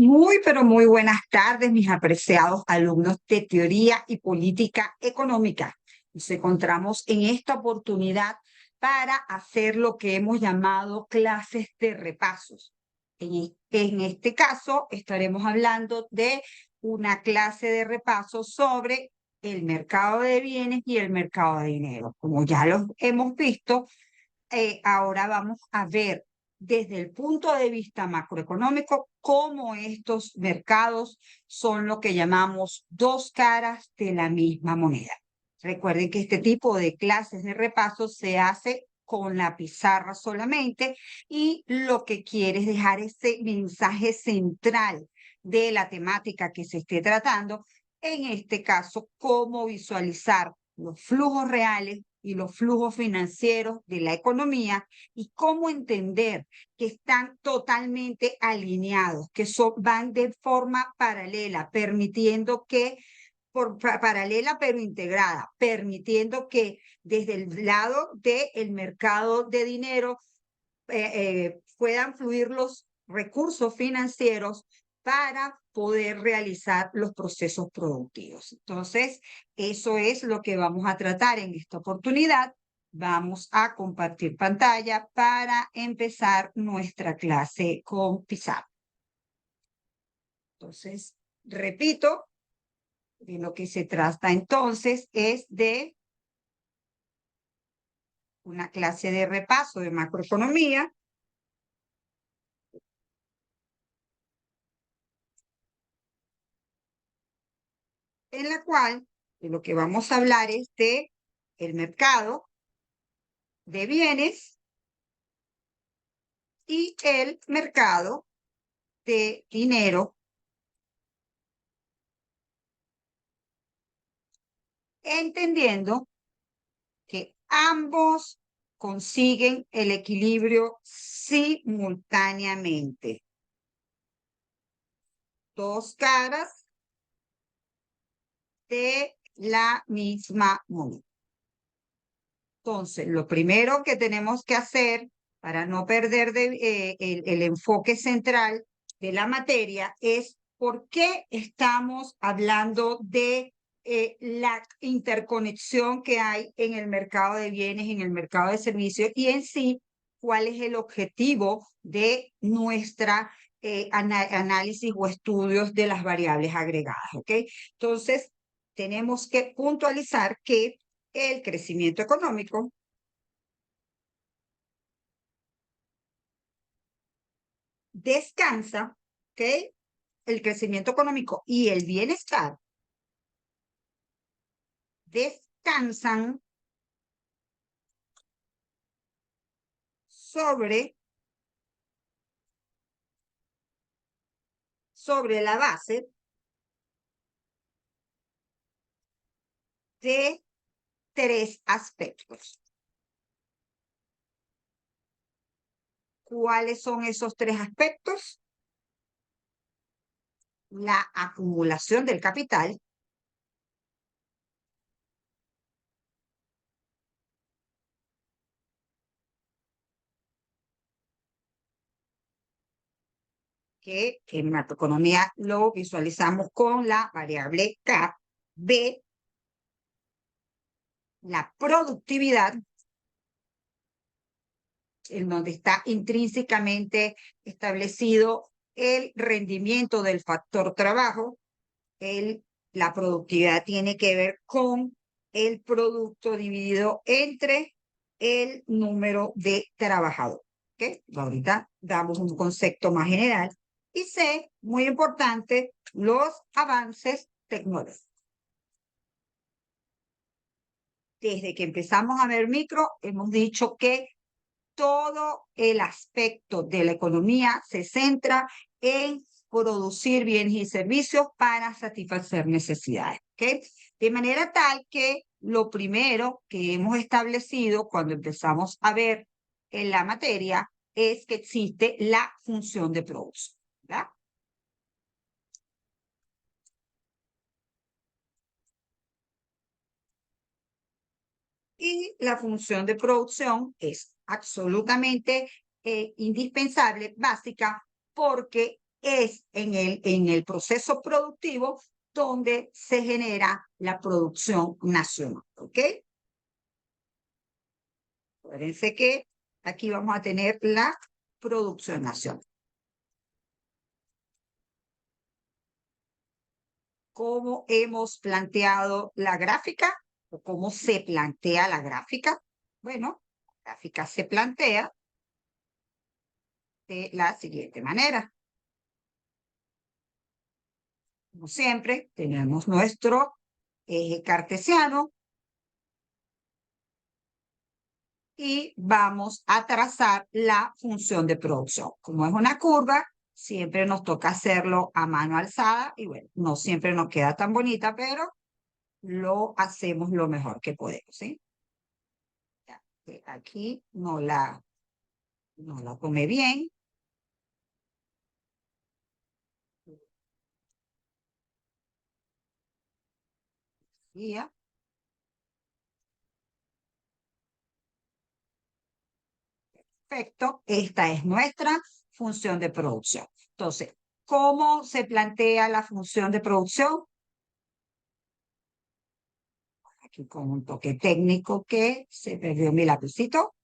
Muy, pero muy buenas tardes, mis apreciados alumnos de Teoría y Política Económica. Nos encontramos en esta oportunidad para hacer lo que hemos llamado clases de repasos. En este caso, estaremos hablando de una clase de repaso sobre el mercado de bienes y el mercado de dinero. Como ya lo hemos visto, ahora vamos a ver desde el punto de vista macroeconómico cómo estos mercados son lo que llamamos dos caras de la misma moneda. Recuerden que este tipo de clases de repaso se hace con la pizarra solamente y lo que quiere es dejar ese mensaje central de la temática que se esté tratando, en este caso, cómo visualizar los flujos reales y los flujos financieros de la economía y cómo entender que están totalmente alineados, que van de forma paralela, permitiendo que, paralela pero integrada, permitiendo que desde el lado del mercado de dinero puedan fluir los recursos financieros para poder realizar los procesos productivos. Entonces, eso es lo que vamos a tratar en esta oportunidad. Vamos a compartir pantalla para empezar nuestra clase con pizarra. Entonces, repito, de lo que se trata entonces es de una clase de repaso de macroeconomía, en la cual de lo que vamos a hablar es de el mercado de bienes y el mercado de dinero, entendiendo que ambos consiguen el equilibrio simultáneamente. Dos caras de la misma moneda. Entonces, lo primero que tenemos que hacer para no perder el enfoque central de la materia es por qué estamos hablando de la interconexión que hay en el mercado de bienes, en el mercado de servicios y en sí, cuál es el objetivo de nuestra análisis o estudios de las variables agregadas, ¿ok? Entonces, tenemos que puntualizar que el crecimiento económico descansa, ¿ok? El crecimiento económico y el bienestar descansan sobre la base de tres aspectos. ¿Cuáles son esos tres aspectos? La acumulación del capital, que en macroeconomía lo visualizamos con la variable K. B, la productividad, en donde está intrínsecamente establecido el rendimiento del factor trabajo. La productividad tiene que ver con el producto dividido entre el número de trabajadores. ¿Okay? Ahorita damos un concepto más general. Y C, muy importante, los avances tecnológicos. Desde que empezamos a ver micro, hemos dicho que todo el aspecto de la economía se centra en producir bienes y servicios para satisfacer necesidades. ¿Okay? De manera tal que lo primero que hemos establecido cuando empezamos a ver en la materia es que existe la función de producción, ¿verdad? Y la función de producción es absolutamente indispensable, básica, porque es en el proceso productivo donde se genera la producción nacional, ¿ok? Acuérdense que aquí vamos a tener la producción nacional. ¿Cómo hemos planteado la gráfica? ¿O cómo se plantea la gráfica? Bueno, la gráfica se plantea de la siguiente manera. Como siempre, tenemos nuestro eje cartesiano y vamos a trazar la función de producción. Como es una curva, siempre nos toca hacerlo a mano alzada y bueno, no siempre nos queda tan bonita, pero lo hacemos lo mejor que podemos, ¿sí? Ya, aquí no la tomé bien. Ya. Perfecto, esta es nuestra función de producción. Entonces, ¿cómo se plantea la función de producción? Aquí con un toque técnico que se perdió mi lapicito.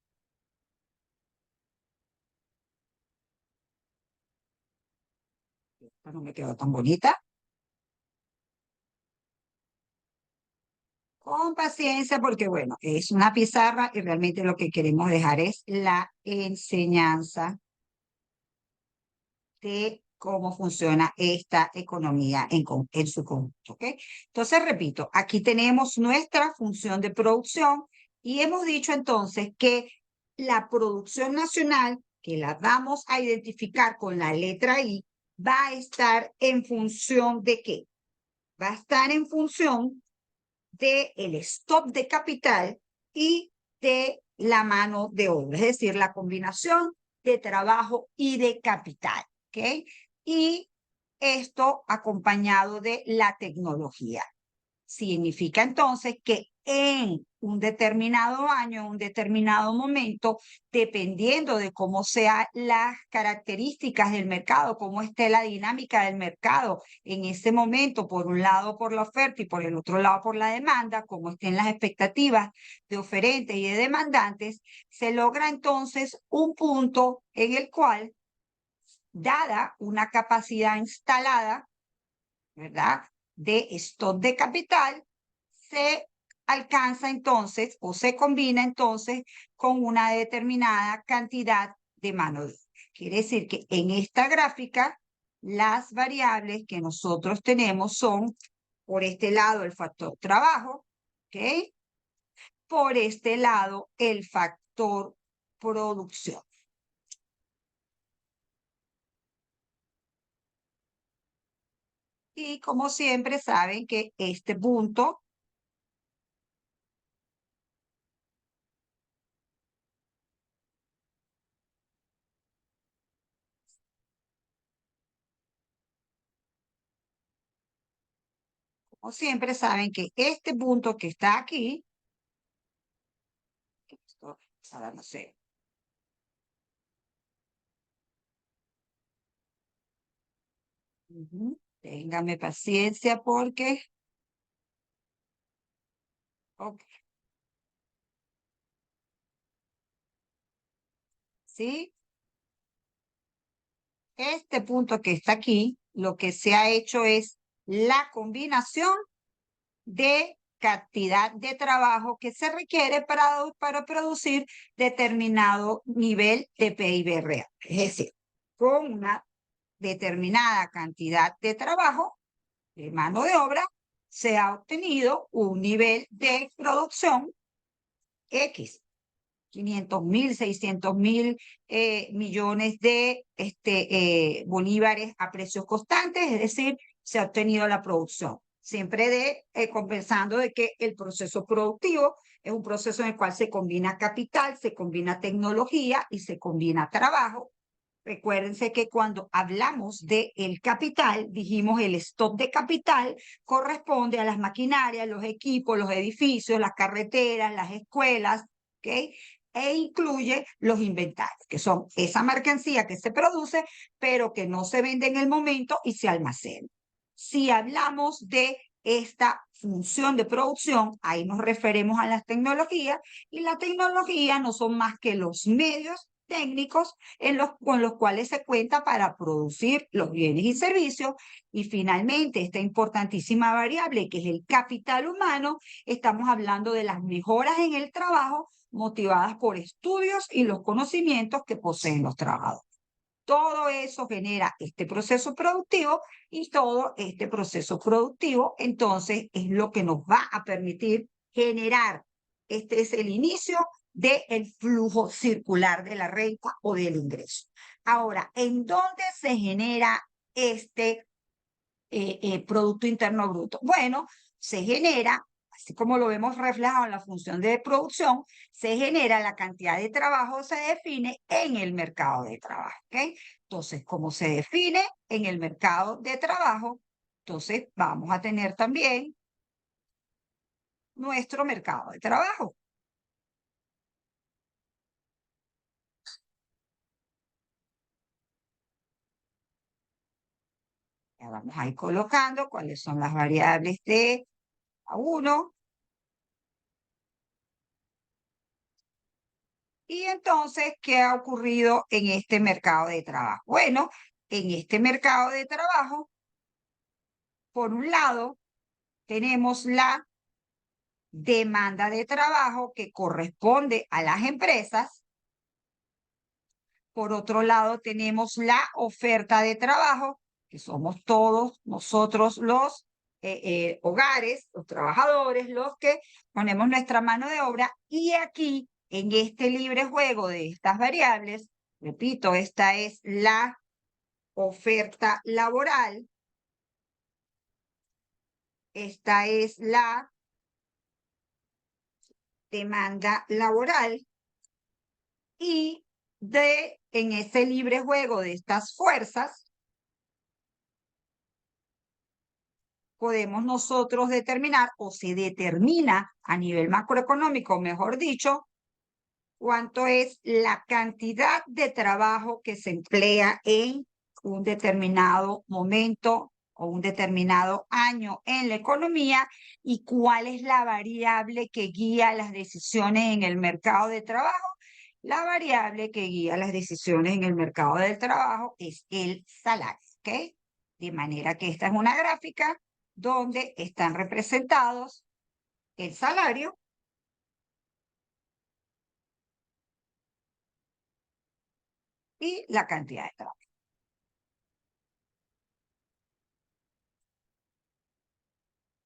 Esta no me quedó tan bonita. Con paciencia, porque bueno, es una pizarra y realmente lo que queremos dejar es la enseñanza de cómo funciona esta economía en su conjunto, ¿ok? Entonces, repito, aquí tenemos nuestra función de producción y hemos dicho entonces que la producción nacional, que la vamos a identificar con la letra I, va a estar en función de ¿qué? Va a estar en función del stock de capital y de la mano de obra, es decir, la combinación de trabajo y de capital, ¿ok? Y esto acompañado de la tecnología. Significa entonces que en un determinado año, en un determinado momento, dependiendo de cómo sean las características del mercado, cómo esté la dinámica del mercado en ese momento, por un lado por la oferta y por el otro lado por la demanda, cómo estén las expectativas de oferentes y de demandantes, se logra entonces un punto en el cual, dada una capacidad instalada, ¿verdad? De stock de capital, se alcanza entonces o se combina entonces con una determinada cantidad de mano de obra. Quiere decir que en esta gráfica las variables que nosotros tenemos son, por este lado, el factor trabajo, ¿ok? Por este lado, el factor producción. Y como siempre saben que este punto como siempre saben que este punto que está aquí, esto, ahora no sé, téngame paciencia porque, ok, ¿sí? Este punto que está aquí, lo que se ha hecho es la combinación de cantidad de trabajo que se requiere para producir determinado nivel de PIB real. Es decir, con una determinada cantidad de trabajo, de mano de obra, se ha obtenido un nivel de producción X. 500.000, 600.000 millones de bolívares a precios constantes, es decir, se ha obtenido la producción. Siempre compensando de que el proceso productivo es un proceso en el cual se combina capital, se combina tecnología y se combina trabajo. Recuérdense que cuando hablamos de el capital, dijimos el stock de capital corresponde a las maquinarias, los equipos, los edificios, las carreteras, las escuelas, ¿ok? e incluye los inventarios, que son esa mercancía que se produce, pero que no se vende en el momento y se almacena. Si hablamos de esta función de producción, ahí nos referimos a las tecnologías, y la tecnología no son más que los medios técnicos con los cuales se cuenta para producir los bienes y servicios. Y finalmente, esta importantísima variable, que es el capital humano, estamos hablando de las mejoras en el trabajo motivadas por estudios y los conocimientos que poseen los trabajadores. Todo eso genera este proceso productivo, y todo este proceso productivo entonces es lo que nos va a permitir generar. Este es el inicio del flujo circular de la renta o del ingreso. Ahora, ¿en dónde se genera este Producto Interno Bruto? Bueno, se genera, así como lo vemos reflejado en la función de producción, se genera la cantidad de trabajo, se define en el mercado de trabajo. ¿Ok? Entonces, como se define en el mercado de trabajo, entonces vamos a tener también nuestro mercado de trabajo. Ya vamos a ir colocando cuáles son las variables de A1. Y entonces, ¿qué ha ocurrido en este mercado de trabajo? Bueno, en este mercado de trabajo, por un lado, tenemos la demanda de trabajo que corresponde a las empresas. Por otro lado, tenemos la oferta de trabajo, que somos todos nosotros los hogares, los trabajadores, los que ponemos nuestra mano de obra. Y aquí, en este libre juego de estas variables, repito, esta es la oferta laboral, esta es la demanda laboral, y en ese libre juego de estas fuerzas podemos nosotros determinar, o se determina a nivel macroeconómico, mejor dicho, cuánto es la cantidad de trabajo que se emplea en un determinado momento o un determinado año en la economía, y cuál es la variable que guía las decisiones en el mercado de trabajo. La variable que guía las decisiones en el mercado del trabajo es el salario, ¿ok? De manera que esta es una gráfica donde están representados el salario y la cantidad de trabajo.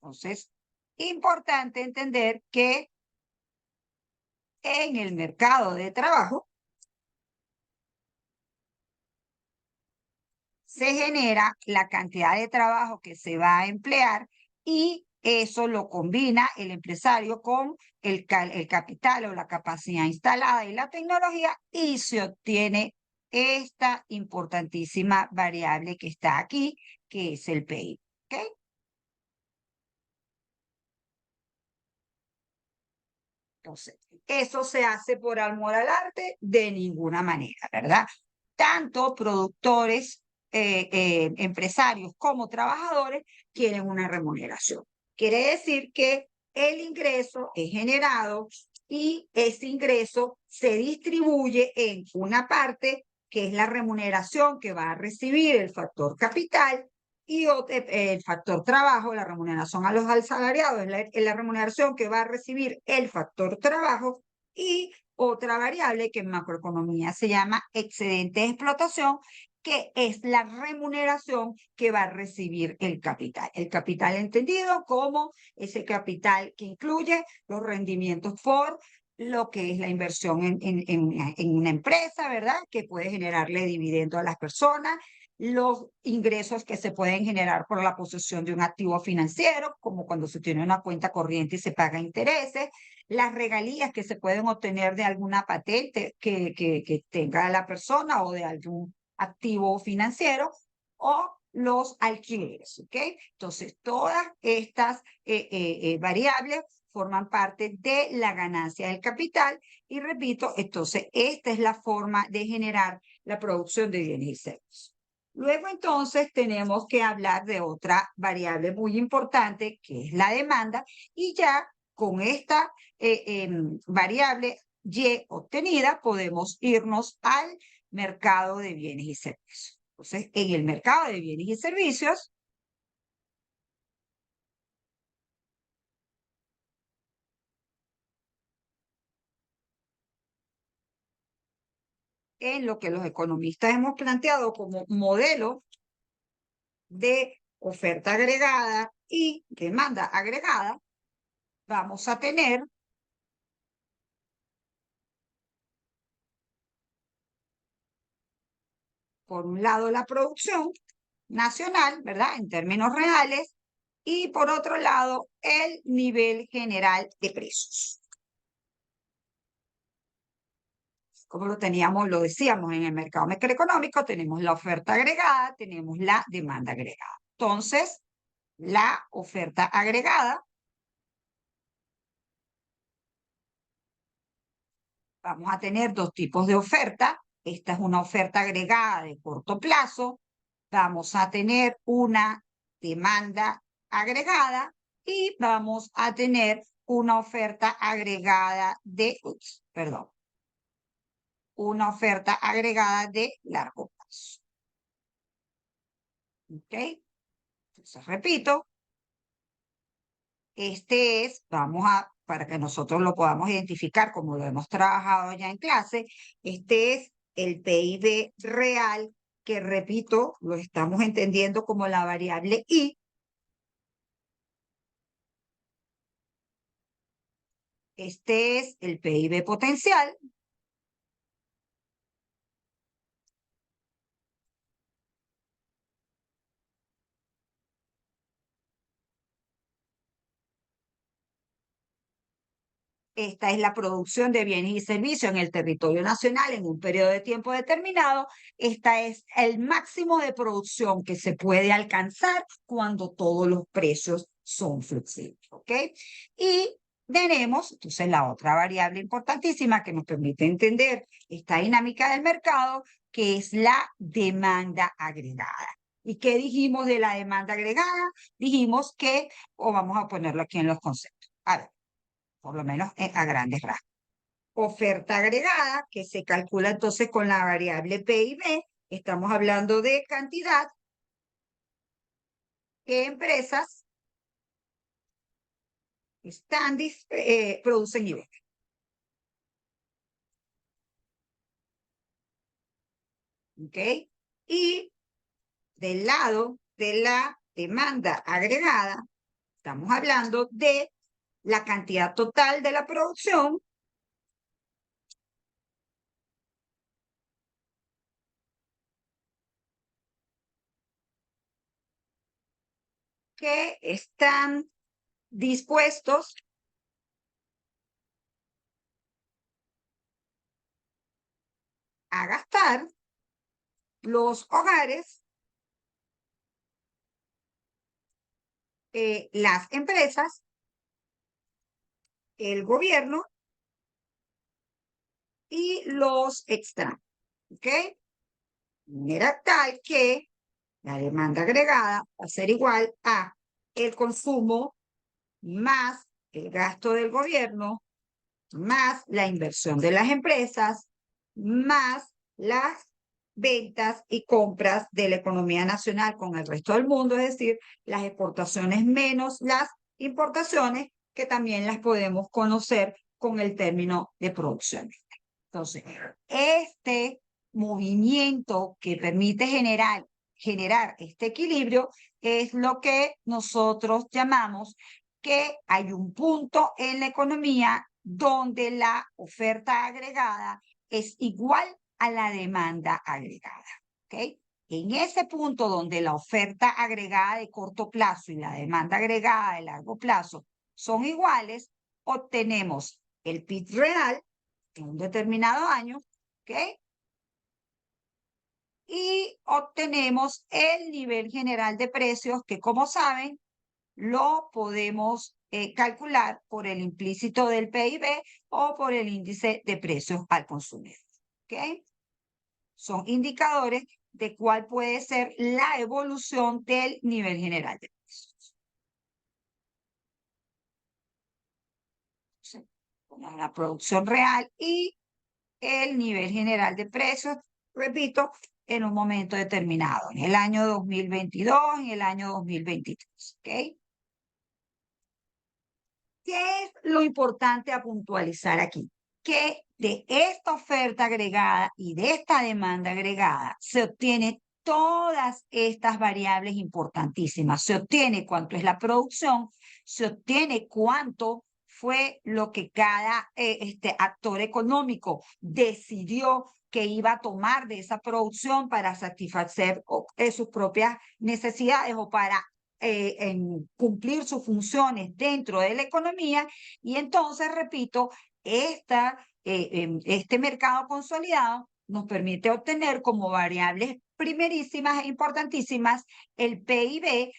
Entonces, importante entender que en el mercado de trabajo se genera la cantidad de trabajo que se va a emplear, y eso lo combina el empresario con el capital o la capacidad instalada y la tecnología, y se obtiene esta importantísima variable que está aquí, que es el PIB. ¿Ok? Entonces, eso se hace por amor al arte de ninguna manera, ¿verdad? Tanto productores, empresarios como trabajadores quieren una remuneración. Quiere decir que el ingreso es generado, y ese ingreso se distribuye en una parte que es la remuneración que va a recibir el factor capital, y el factor trabajo, la remuneración a los asalariados, es la remuneración que va a recibir el factor trabajo. Y otra variable que en macroeconomía se llama excedente de explotación, que es la remuneración que va a recibir el capital. El capital entendido como ese capital que incluye los rendimientos por lo que es la inversión en una empresa, ¿verdad? Que puede generarle dividendo a las personas, los ingresos que se pueden generar por la posesión de un activo financiero, como cuando se tiene una cuenta corriente y se paga intereses, las regalías que se pueden obtener de alguna patente que tenga la persona, o de algún activo financiero, o los alquileres, ¿ok? Entonces, todas estas variables forman parte de la ganancia del capital. Y repito, entonces, esta es la forma de generar la producción de bienes y servicios. Luego, entonces, tenemos que hablar de otra variable muy importante, que es la demanda, y ya con esta variable Y obtenida, podemos irnos al mercado de bienes y servicios. Entonces, en el mercado de bienes y servicios, en lo que los economistas hemos planteado como modelo de oferta agregada y demanda agregada, vamos a tener por un lado la producción nacional, ¿verdad? En términos reales, y por otro lado el nivel general de precios. Como lo teníamos, lo decíamos en el mercado macroeconómico, tenemos la oferta agregada, tenemos la demanda agregada. Entonces, la oferta agregada, vamos a tener dos tipos de oferta. Esta es una oferta agregada de corto plazo. Vamos a tener una demanda agregada y vamos a tener una oferta agregada de, perdón, una oferta agregada de largo plazo. ¿Ok? Entonces, repito, este es, para que nosotros lo podamos identificar como lo hemos trabajado ya en clase, este es el PIB real, que repito, lo estamos entendiendo como la variable I. Este es el PIB potencial. Esta es la producción de bienes y servicios en el territorio nacional en un periodo de tiempo determinado. Esta es el máximo de producción que se puede alcanzar cuando todos los precios son flexibles. ¿Ok? Y tenemos, entonces, la otra variable importantísima que nos permite entender esta dinámica del mercado, que es la demanda agregada. ¿Y qué dijimos de la demanda agregada? Dijimos que, o vamos a ponerlo aquí en los conceptos. A ver, por lo menos a grandes rasgos. Oferta agregada, que se calcula entonces con la variable PIB. Estamos hablando de cantidad que empresas producen y venden. ¿Ok? Y del lado de la demanda agregada, estamos hablando de la cantidad total de la producción que están dispuestos a gastar los hogares, las empresas, el gobierno y los extraños. ¿Ok? De manera tal que la demanda agregada va a ser igual a el consumo más el gasto del gobierno, más la inversión de las empresas, más las ventas y compras de la economía nacional con el resto del mundo, es decir, las exportaciones menos las importaciones, que también las podemos conocer con el término de producción. Entonces, este movimiento que permite generar este equilibrio es lo que nosotros llamamos que hay un punto en la economía donde la oferta agregada es igual a la demanda agregada. ¿Ok? En ese punto donde la oferta agregada de corto plazo y la demanda agregada de largo plazo son iguales, obtenemos el PIB real en un determinado año, ¿ok? Y obtenemos el nivel general de precios que, como saben, lo podemos calcular por el implícito del PIB o por el índice de precios al consumidor. ¿Ok? Son indicadores de cuál puede ser la evolución del nivel general de precios. La producción real y el nivel general de precios, repito, en un momento determinado, en el año 2022, en el año 2023. ¿Ok? ¿Qué es lo importante a puntualizar aquí? Que de esta oferta agregada y de esta demanda agregada se obtiene todas estas variables importantísimas. Se obtiene cuánto es la producción, se obtiene cuánto fue lo que cada actor económico decidió que iba a tomar de esa producción para satisfacer sus propias necesidades o para en cumplir sus funciones dentro de la economía. Y entonces, repito, este mercado consolidado nos permite obtener como variables primerísimas e importantísimas el PIB.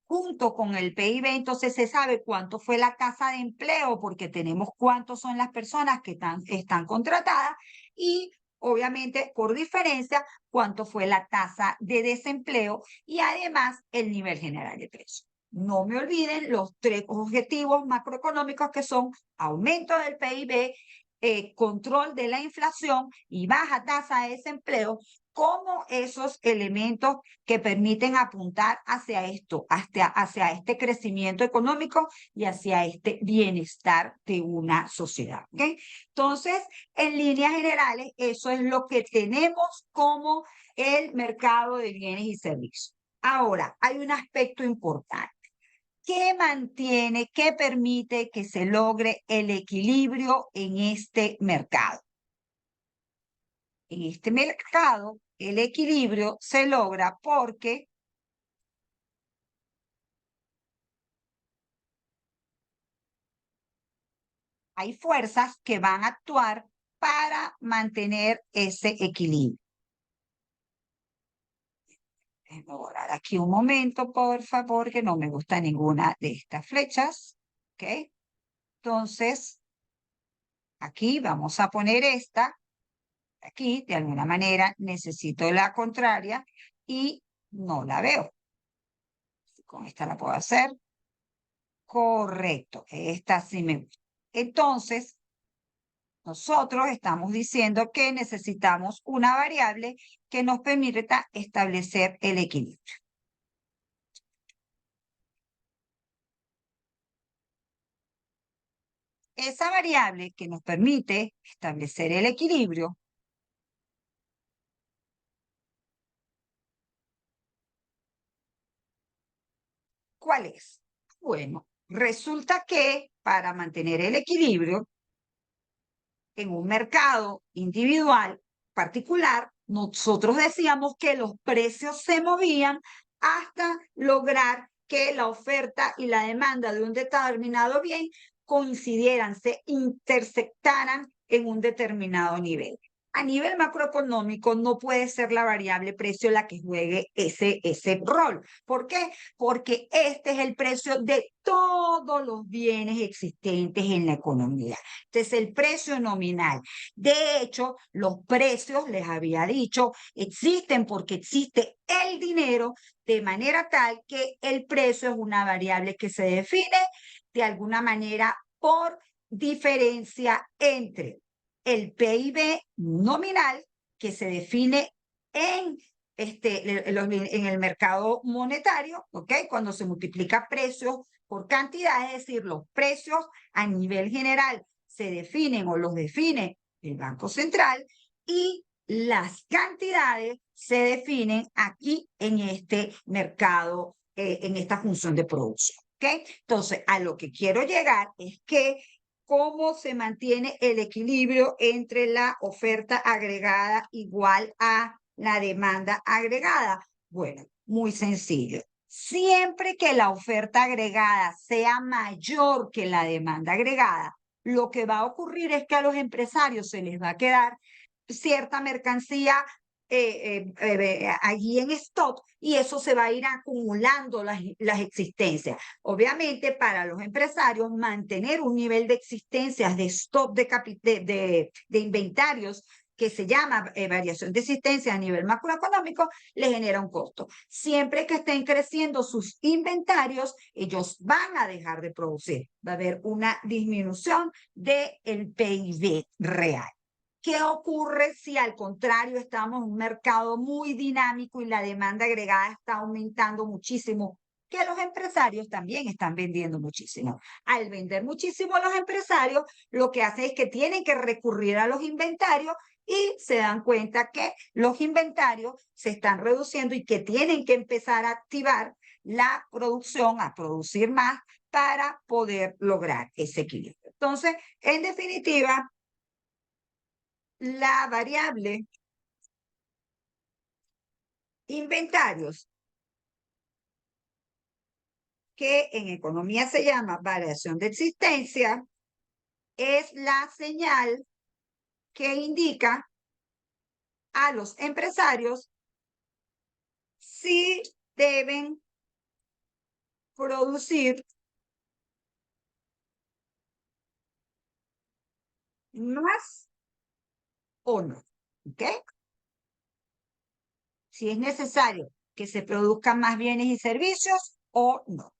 Junto con el PIB, entonces se sabe cuánto fue la tasa de empleo, porque tenemos cuántos son las personas que están contratadas y obviamente por diferencia cuánto fue la tasa de desempleo y además el nivel general de precios. No me olviden los tres objetivos macroeconómicos que son aumento del PIB, control de la inflación y baja tasa de desempleo como esos elementos que permiten apuntar hacia esto, hacia este crecimiento económico y hacia este bienestar de una sociedad. ¿Okay? Entonces, en líneas generales, eso es lo que tenemos como el mercado de bienes y servicios. Ahora, hay un aspecto importante. ¿Qué mantiene, qué permite que se logre el equilibrio en este mercado? En este mercado, el equilibrio se logra porque hay fuerzas que van a actuar para mantener ese equilibrio. Déjenme borrar aquí un momento, por favor, que no me gusta ninguna de estas flechas. ¿Ok? Entonces, aquí vamos a poner esta. Aquí, de alguna manera, necesito la contraria y no la veo. Con esta la puedo hacer. Correcto, esta sí me gusta. Entonces, nosotros estamos diciendo que necesitamos una variable que nos permita establecer el equilibrio. Esa variable que nos permite establecer el equilibrio, ¿cuál es? Bueno, resulta que para mantener el equilibrio en un mercado individual particular, nosotros decíamos que los precios se movían hasta lograr que la oferta y la demanda de un determinado bien coincidieran, se intersectaran en un determinado nivel. A nivel macroeconómico no puede ser la variable precio la que juegue ese rol. ¿Por qué? Porque este es el precio de todos los bienes existentes en la economía. Este es el precio nominal. De hecho, los precios, les había dicho, existen porque existe el dinero, de manera tal que el precio es una variable que se define de alguna manera por diferencia entre el PIB nominal, que se define en en el mercado monetario, ¿ok? Cuando se multiplica precios por cantidad, es decir, los precios a nivel general se definen o los define el Banco Central y las cantidades se definen aquí en este mercado, en esta función de producción. ¿Ok? Entonces, a lo que quiero llegar es que cómo se mantiene el equilibrio entre la oferta agregada igual a la demanda agregada. Bueno, muy sencillo. Siempre que la oferta agregada sea mayor que la demanda agregada, lo que va a ocurrir es que a los empresarios se les va a quedar cierta mercancía allí en stock y eso se va a ir acumulando las existencias. Obviamente, para los empresarios, mantener un nivel de existencias de stock de inventarios que se llama variación de existencia a nivel macroeconómico, le genera un costo. Siempre que estén creciendo sus inventarios, ellos van a dejar de producir. Va a haber una disminución del PIB real. ¿Qué ocurre si al contrario estamos en un mercado muy dinámico y la demanda agregada está aumentando muchísimo? Que los empresarios también están vendiendo muchísimo. Al vender muchísimo los empresarios, lo que hacen es que tienen que recurrir a los inventarios y se dan cuenta que los inventarios se están reduciendo y que tienen que empezar a activar la producción, a producir más para poder lograr ese equilibrio. Entonces, en definitiva, la variable inventarios, que en economía se llama variación de existencia, es la señal que indica a los empresarios si deben producir más o no. ¿Ok? Si es necesario que se produzcan más bienes y servicios o no.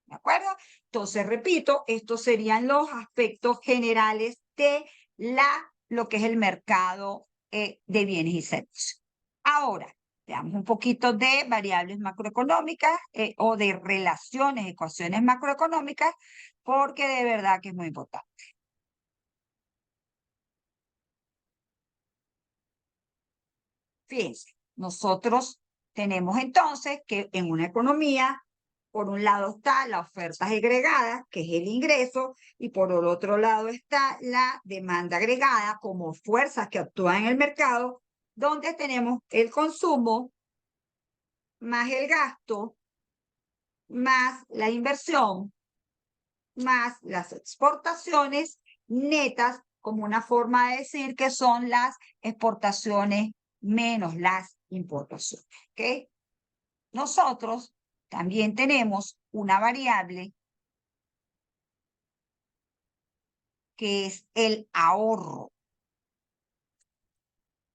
¿De acuerdo? Entonces, repito, estos serían los aspectos generales de lo que es el mercado de bienes y servicios. Ahora, veamos un poquito de variables macroeconómicas o de relaciones, ecuaciones macroeconómicas, porque de verdad que es muy importante. Fíjense, nosotros tenemos entonces que en una economía, por un lado está la oferta agregada, que es el ingreso, y por el otro lado está la demanda agregada como fuerzas que actúan en el mercado, donde tenemos el consumo más el gasto, más la inversión, más las exportaciones netas, como una forma de decir que son las exportaciones menos las importaciones. ¿Ok? Nosotros también tenemos una variable que es el ahorro.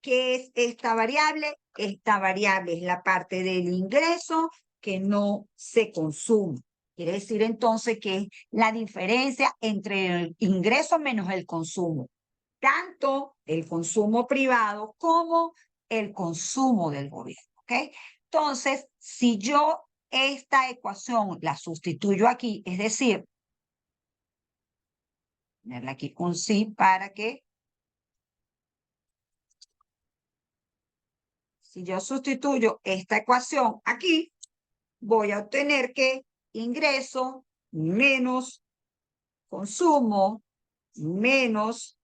¿Qué es esta variable? Esta variable es la parte del ingreso que no se consume. Quiere decir entonces que es la diferencia entre el ingreso menos el consumo. Tanto el consumo privado como el consumo del gobierno. ¿Ok? Entonces, si yo esta ecuación la sustituyo aquí, es decir, ponerle aquí un sí para que, si yo sustituyo esta ecuación aquí, voy a obtener que ingreso menos consumo menos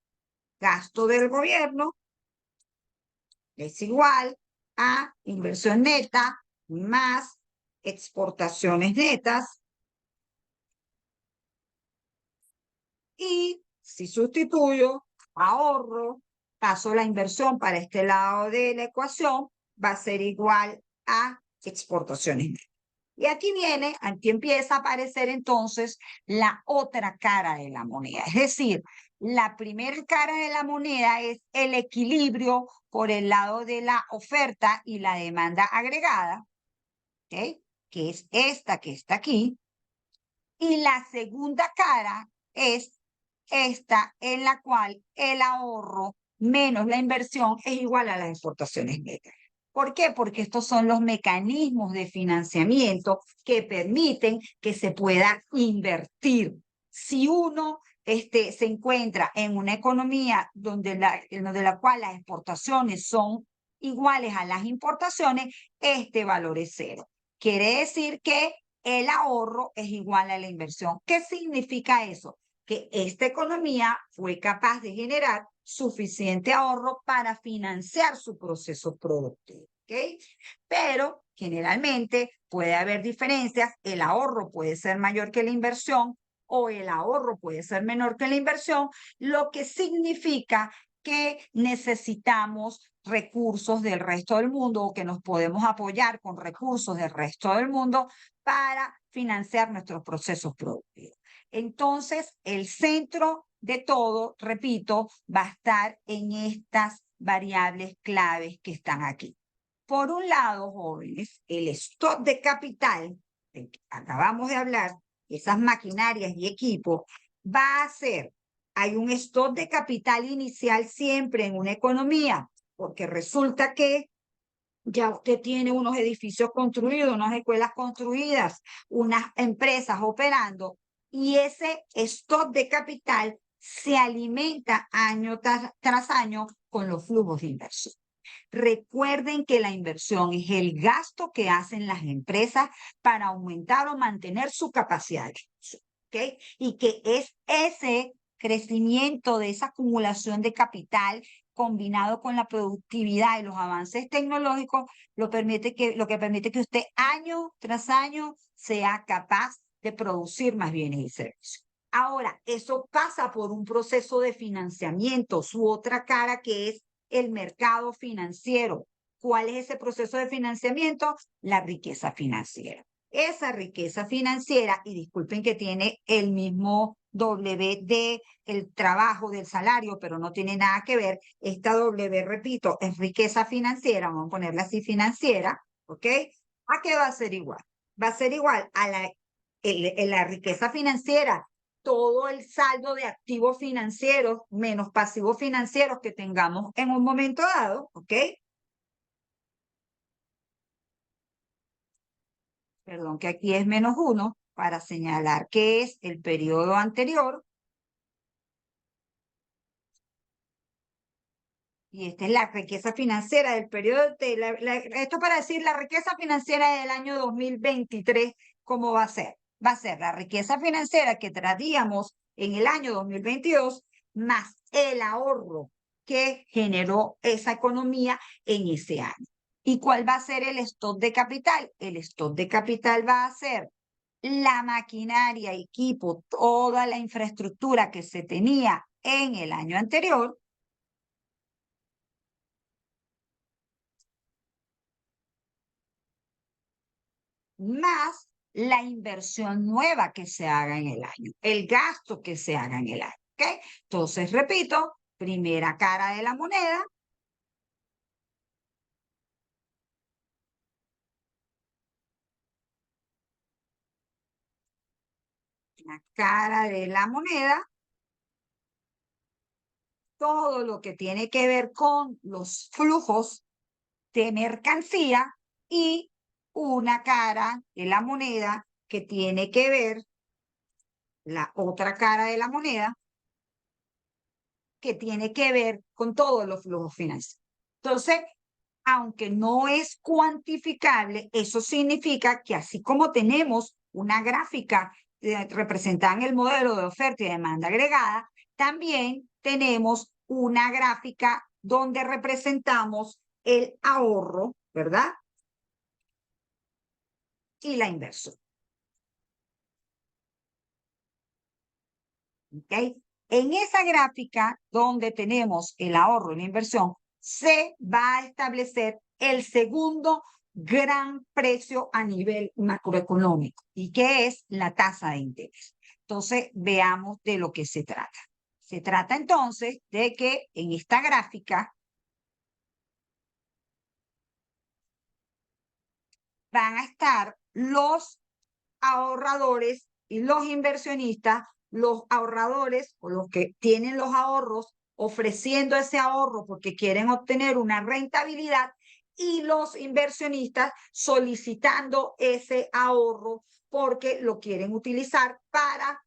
gasto del gobierno es igual a inversión neta más exportaciones netas. Y si sustituyo, ahorro, paso la inversión para este lado de la ecuación, va a ser igual a exportaciones netas. Y aquí empieza a aparecer entonces la otra cara de la moneda. Es decir, la primera cara de la moneda es el equilibrio por el lado de la oferta y la demanda agregada, ¿okay? Que es esta que está aquí. Y la segunda cara es esta en la cual el ahorro menos la inversión es igual a las exportaciones netas. ¿Por qué? Porque estos son los mecanismos de financiamiento que permiten que se pueda invertir. Si uno se encuentra en una economía donde la cual las exportaciones son iguales a las importaciones, este valor es cero. Quiere decir que el ahorro es igual a la inversión. ¿Qué significa eso? Que esta economía fue capaz de generar suficiente ahorro para financiar su proceso productivo. ¿Okay? Pero generalmente puede haber diferencias. El ahorro puede ser mayor que la inversión o el ahorro puede ser menor que la inversión, lo que significa que necesitamos recursos del resto del mundo o que nos podemos apoyar con recursos del resto del mundo para financiar nuestros procesos productivos. Entonces, el centro de todo, repito, va a estar en estas variables claves que están aquí. Por un lado, jóvenes, el stock de capital, del que acabamos de hablar, esas maquinarias y equipos, va a ser, hay un stock de capital inicial siempre en una economía, porque resulta que ya usted tiene unos edificios construidos, unas escuelas construidas, unas empresas operando, y ese stock de capital se alimenta año tras año con los flujos de inversión. Recuerden que la inversión es el gasto que hacen las empresas para aumentar o mantener su capacidad de producción, ¿ok? Y que es ese crecimiento de esa acumulación de capital combinado con la productividad y los avances tecnológicos lo que permite que usted año tras año sea capaz de producir más bienes y servicios. Ahora, eso pasa por un proceso de financiamiento, su otra cara que es el mercado financiero. ¿Cuál es ese proceso de financiamiento? La riqueza financiera. Esa riqueza financiera, y disculpen que tiene el mismo W de el trabajo del salario, pero no tiene nada que ver. Esta W, repito, es riqueza financiera, vamos a ponerla así financiera, ¿ok? ¿A qué va a ser igual? Va a ser igual a la riqueza financiera, todo el saldo de activos financieros menos pasivos financieros que tengamos en un momento dado, ¿ok? Perdón, que aquí es -1 para señalar que es el periodo anterior. Y esta es la riqueza financiera del periodo, esto para decir la riqueza financiera del año 2023, ¿cómo va a ser? Va a ser la riqueza financiera que traíamos en el año 2022 más el ahorro que generó esa economía en ese año. ¿Y cuál va a ser el stock de capital? El stock de capital va a ser la maquinaria, equipo, toda la infraestructura que se tenía en el año anterior, más la inversión nueva que se haga en el año, el gasto que se haga en el año. ¿Ok? Entonces, repito, primera cara de la moneda, la cara de la moneda, todo lo que tiene que ver con los flujos de mercancía y una cara de la moneda que tiene que ver, la otra cara de la moneda, que tiene que ver con todos los flujos financieros. Entonces, aunque no es cuantificable, eso significa que así como tenemos una gráfica representada en el modelo de oferta y demanda agregada, también tenemos una gráfica donde representamos el ahorro, ¿verdad? Y la inversión. ¿Ok? En esa gráfica donde tenemos el ahorro y la inversión, se va a establecer el segundo gran precio a nivel macroeconómico, y que es la tasa de interés. Entonces, veamos de lo que se trata. Se trata entonces de que en esta gráfica van a estar los ahorradores y los inversionistas, los ahorradores o los que tienen los ahorros ofreciendo ese ahorro porque quieren obtener una rentabilidad, y los inversionistas solicitando ese ahorro porque lo quieren utilizar para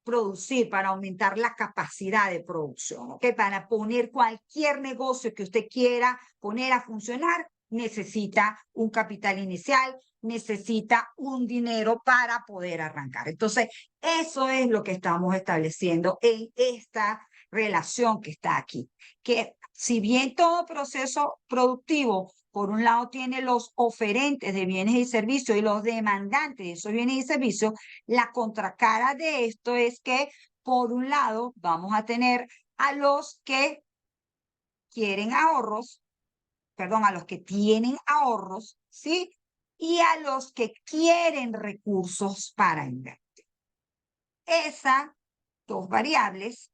producir, para aumentar la capacidad de producción, ¿ok? Para poner cualquier negocio que usted quiera poner a funcionar, necesita un capital inicial, necesita un dinero para poder arrancar. Entonces, eso es lo que estamos estableciendo en esta relación que está aquí, que si bien todo proceso productivo, por un lado, tiene los oferentes de bienes y servicios y los demandantes de esos bienes y servicios, la contracara de esto es que, por un lado, vamos a tener a los que quieren ahorros, perdón, a los que tienen ahorros, ¿sí? Y a los que quieren recursos para invertir. Esas dos variables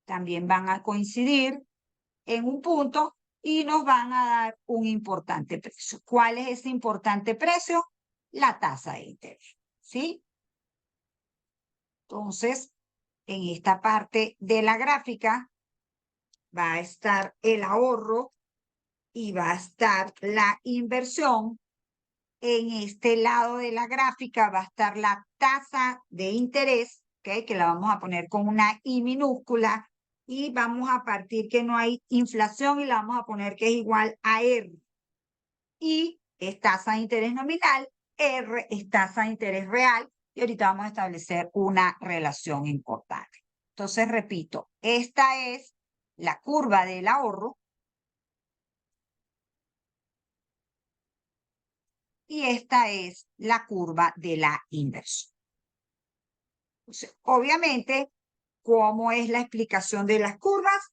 también van a coincidir en un punto y nos van a dar un importante precio. ¿Cuál es ese importante precio? La tasa de interés, ¿sí? Entonces, en esta parte de la gráfica va a estar el ahorro y va a estar la inversión. En este lado de la gráfica va a estar la tasa de interés, ¿okay? Que la vamos a poner con una I minúscula y vamos a partir que no hay inflación y la vamos a poner que es igual a R. I es tasa de interés nominal, R es tasa de interés real y ahorita vamos a establecer una relación importante. Entonces, repito, esta es la curva del ahorro y esta es la curva de la inversión. Entonces, obviamente, ¿cómo es la explicación de las curvas?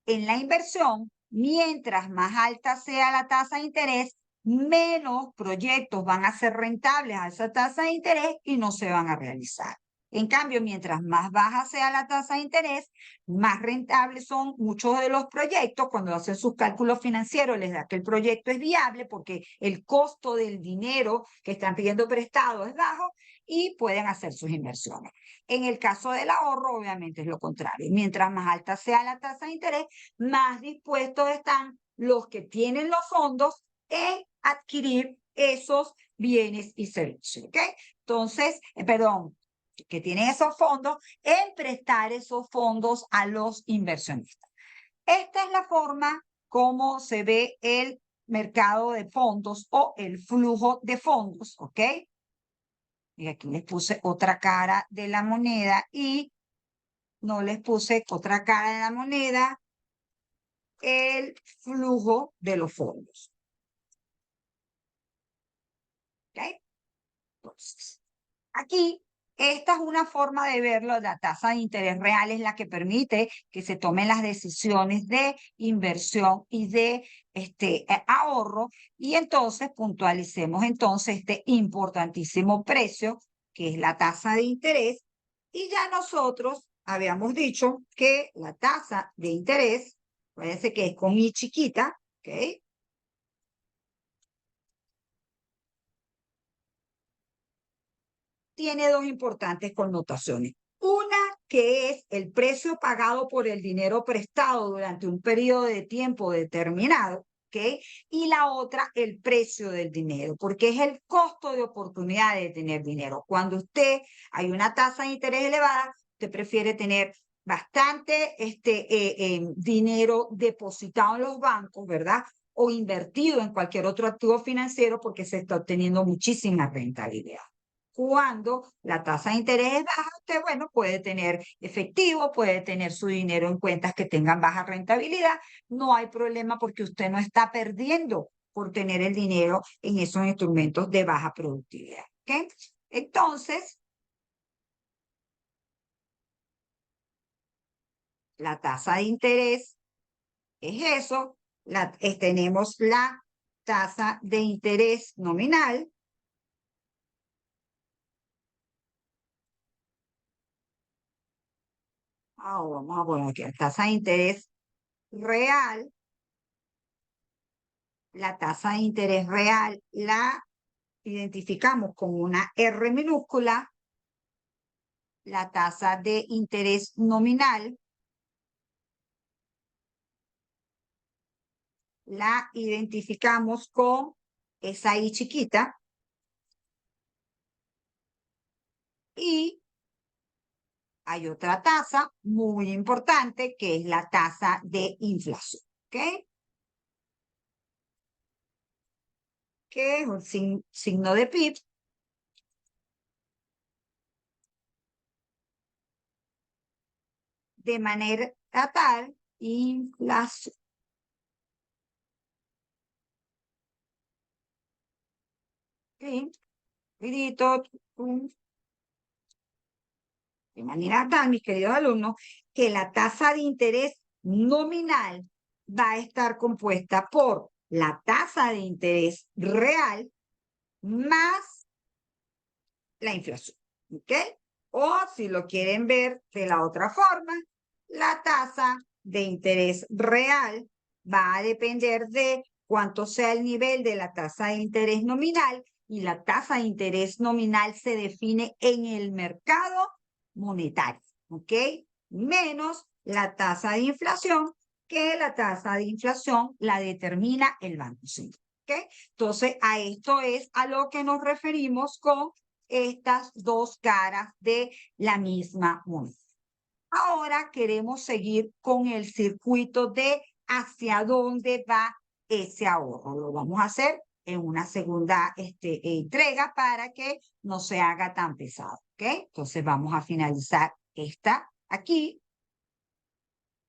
En la inversión, mientras más alta sea la tasa de interés, menos proyectos van a ser rentables a esa tasa de interés y no se van a realizar. En cambio, mientras más baja sea la tasa de interés, más rentables son muchos de los proyectos. Cuando hacen sus cálculos financieros, les da que el proyecto es viable porque el costo del dinero que están pidiendo prestado es bajo y pueden hacer sus inversiones. En el caso del ahorro, obviamente es lo contrario. Mientras más alta sea la tasa de interés, más dispuestos están los que tienen los fondos en adquirir esos bienes y servicios. ¿Ok? Entonces, perdón, que tienen esos fondos en prestar esos fondos a los inversionistas. Esta es la forma como se ve el mercado de fondos o el flujo de fondos, ¿ok? Y aquí les puse otra cara de la moneda y no les puse otra cara de la moneda, el flujo de los fondos. ¿Ok? Entonces, aquí, esta es una forma de verlo. La tasa de interés real es la que permite que se tomen las decisiones de inversión y de ahorro. Y entonces puntualicemos entonces este importantísimo precio, que es la tasa de interés. Y ya nosotros habíamos dicho que la tasa de interés, parece que es con I chiquita, ¿ok? Tiene dos importantes connotaciones. Una que es el precio pagado por el dinero prestado durante un periodo de tiempo determinado, ¿ok? Y la otra, el precio del dinero, porque es el costo de oportunidad de tener dinero. Cuando hay una tasa de interés elevada, usted prefiere tener bastante dinero depositado en los bancos, ¿verdad? O invertido en cualquier otro activo financiero porque se está obteniendo muchísima rentabilidad. Cuando la tasa de interés es baja, usted, bueno, puede tener efectivo, puede tener su dinero en cuentas que tengan baja rentabilidad. No hay problema porque usted no está perdiendo por tener el dinero en esos instrumentos de baja productividad. ¿Ok? Entonces, la tasa de interés es eso. Tenemos la tasa de interés nominal. Vamos a poner aquí la tasa de interés real. La tasa de interés real la identificamos con una R minúscula. La tasa de interés nominal la identificamos con esa I chiquita. Y hay otra tasa muy importante que es la tasa de inflación. ¿Ok? Que es un signo de pi. De manera tal, inflación. ¿Sí? De manera tal, mis queridos alumnos, que la tasa de interés nominal va a estar compuesta por la tasa de interés real más la inflación, ¿ok? O si lo quieren ver de la otra forma, la tasa de interés real va a depender de cuánto sea el nivel de la tasa de interés nominal, y la tasa de interés nominal se define en el mercado monetario, ¿ok? Menos la tasa de inflación, que la tasa de inflación la determina el Banco Central, ¿ok? Entonces, a esto es a lo que nos referimos con estas dos caras de la misma moneda. Ahora queremos seguir con el circuito de hacia dónde va ese ahorro. Lo vamos a hacer en una segunda entrega para que no se haga tan pesado, ¿ok? Entonces vamos a finalizar esta aquí,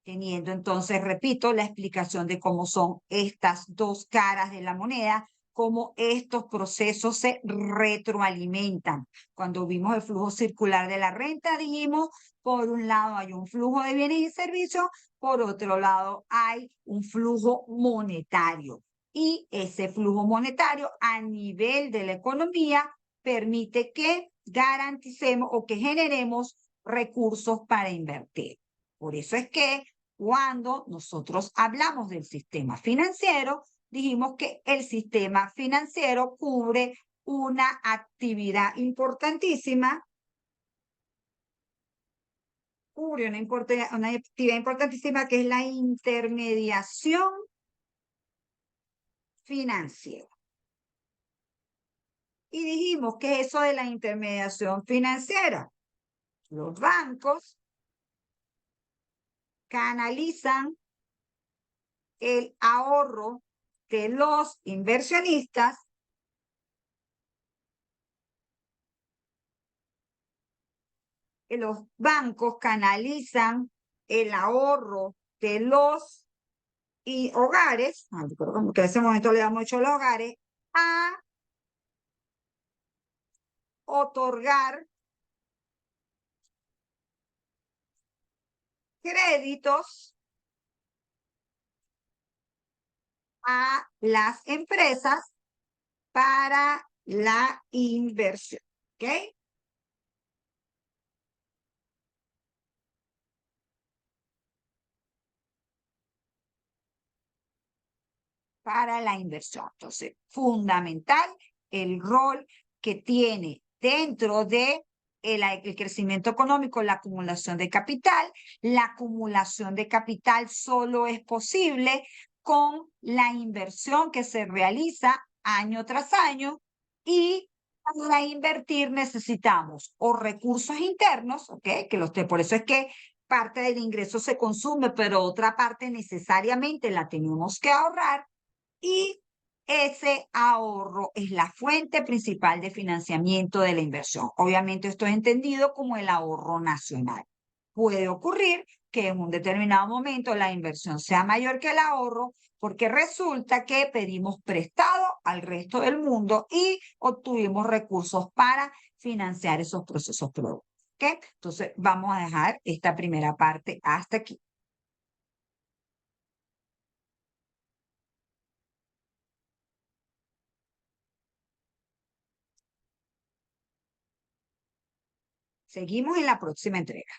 teniendo entonces, repito, la explicación de cómo son estas dos caras de la moneda, cómo estos procesos se retroalimentan. Cuando vimos el flujo circular de la renta, dijimos, por un lado hay un flujo de bienes y servicios, por otro lado hay un flujo monetario. Y ese flujo monetario a nivel de la economía permite que garanticemos o que generemos recursos para invertir. Por eso es que cuando nosotros hablamos del sistema financiero, dijimos que el sistema financiero cubre una actividad importantísima, una actividad importantísima que es la intermediación financiera. Y dijimos que eso de la intermediación financiera, los bancos canalizan el ahorro de los inversionistas los bancos canalizan el ahorro de los hogares, que en ese momento le damos mucho a los hogares, a otorgar créditos a las empresas para la inversión, ¿ok? Para la inversión. Entonces, fundamental el rol que tiene dentro de el crecimiento económico, la acumulación de capital. La acumulación de capital solo es posible con la inversión que se realiza año tras año, y para invertir necesitamos o recursos internos, ¿ok? Por eso es que parte del ingreso se consume, pero otra parte necesariamente la tenemos que ahorrar, y ese ahorro es la fuente principal de financiamiento de la inversión. Obviamente esto es entendido como el ahorro nacional. Puede ocurrir que en un determinado momento la inversión sea mayor que el ahorro, porque resulta que pedimos prestado al resto del mundo y obtuvimos recursos para financiar esos procesos productivos. ¿Okay? Entonces vamos a dejar esta primera parte hasta aquí. Seguimos en la próxima entrega.